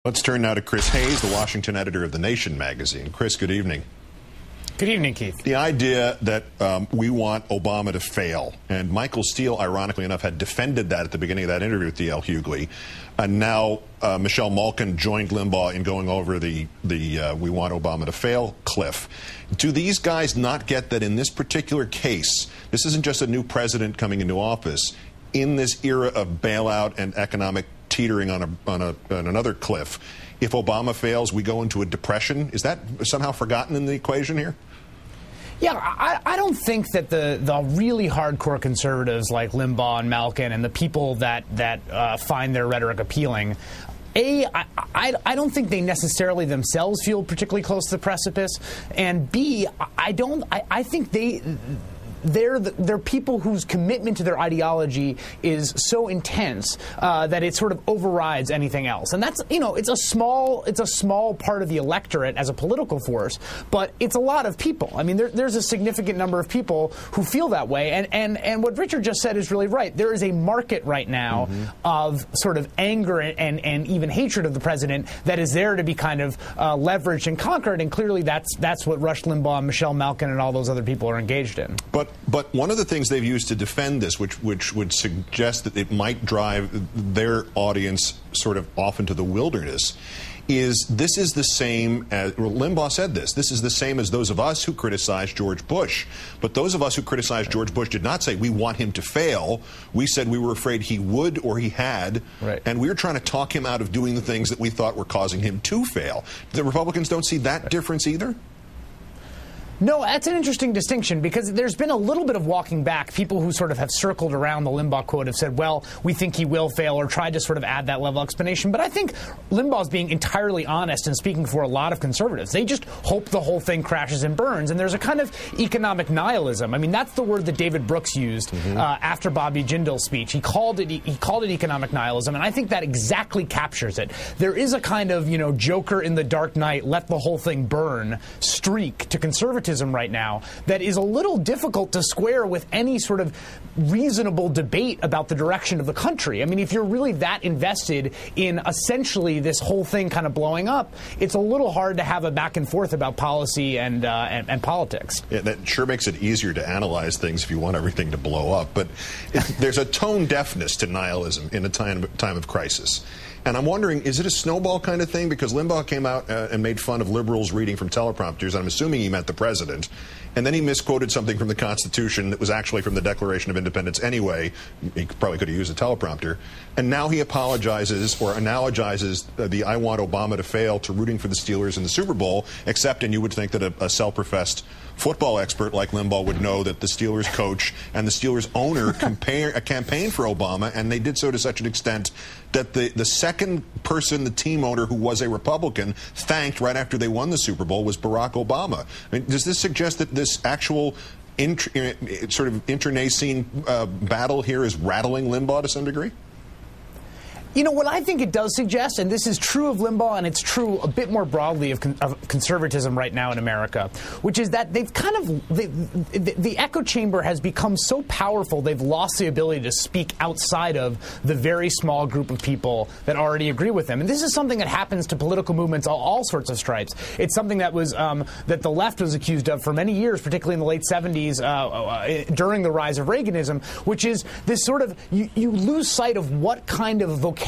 Let's turn now to Chris Hayes, the Washington editor of The Nation magazine. Chris, good evening. Good evening, Keith. The idea that we want Obama to fail, and Michael Steele, ironically enough, had defended that at the beginning of that interview with D.L. Hughley, and now Michelle Malkin joined Limbaugh in going over the we want Obama to fail cliff. Do these guys not get that in this particular case, this isn't just a new president coming into office, in this era of bailout and economic teetering on another cliff, if Obama fails, we go into a depression? Is that somehow forgotten in the equation here? Yeah, I don't think that the really hardcore conservatives like Limbaugh and Malkin and the people that find their rhetoric appealing, I don't think they necessarily themselves feel particularly close to the precipice, and B, I think they're people whose commitment to their ideology is so intense that it sort of overrides anything else. And that's, you know, it's a small part of the electorate as a political force, but it's a lot of people. I mean, there's a significant number of people who feel that way. And what Richard just said is really right. There is a market right now of sort of anger and even hatred of the president that is there to be kind of leveraged and conquered. And clearly that's what Rush Limbaugh, Michelle Malkin, and all those other people are engaged in. But one of the things they've used to defend this, which would suggest that it might drive their audience sort of off into the wilderness, is this is the same as, well, Limbaugh said this is the same as those of us who criticized George Bush. But those of us who criticized George Bush did not say we want him to fail. We said we were afraid he would or he had, and we were trying to talk him out of doing the things that we thought were causing him to fail. The Republicans don't see that difference either? No, that's an interesting distinction, because there's been a little bit of walking back. People who sort of have circled around the Limbaugh quote have said, well, we think he will fail, or tried to sort of add that level of explanation. But I think Limbaugh's being entirely honest and speaking for a lot of conservatives. They just hope the whole thing crashes and burns. And there's a kind of economic nihilism. I mean, that's the word that David Brooks used after Bobby Jindal's speech. He called it economic nihilism, and I think that exactly captures it. There is a kind of, you know, Joker in the Dark Knight, let the whole thing burn streak to conservatism right now that is a little difficult to square with any sort of reasonable debate about the direction of the country. I mean, if you're really that invested in essentially this whole thing kind of blowing up, it's a little hard to have a back and forth about policy and politics. Yeah, that sure makes it easier to analyze things if you want everything to blow up. But there's a tone deafness to nihilism in a time of crisis. And I'm wondering, is it a snowball kind of thing? Because Limbaugh came out and made fun of liberals reading from teleprompters. I'm assuming he meant the president. And then he misquoted something from the Constitution that was actually from the Declaration of Independence anyway. He probably could have used a teleprompter. And now he apologizes or analogizes the I want Obama to fail to rooting for the Steelers in the Super Bowl, except, and you would think that a self-professed football expert like Limbaugh would know that the Steelers coach and the Steelers owner campaigned for Obama, and they did so to such an extent that the second person, the team owner who was a Republican, thanked right after they won the Super Bowl was Barack Obama. I mean, does this suggest that this actual sort of internecine battle here is rattling Limbaugh to some degree? You know, what I think it does suggest, and this is true of Limbaugh, and it's true a bit more broadly of conservatism right now in America, which is that they've kind of, the echo chamber has become so powerful, they've lost the ability to speak outside of the very small group of people that already agree with them. And this is something that happens to political movements, all sorts of stripes. It's something that was, that the left was accused of for many years, particularly in the late 70s, during the rise of Reaganism, which is this sort of, you lose sight of what kind of vocabulary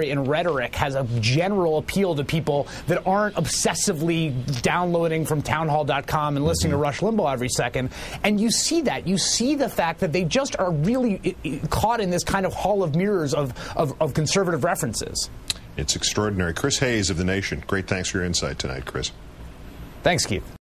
and rhetoric has a general appeal to people that aren't obsessively downloading from townhall.com and listening to Rush Limbaugh every second. And you see that. You see the fact that they just are really caught in this kind of hall of mirrors of conservative references. It's extraordinary. Chris Hayes of The Nation. Great thanks for your insight tonight, Chris. Thanks, Keith.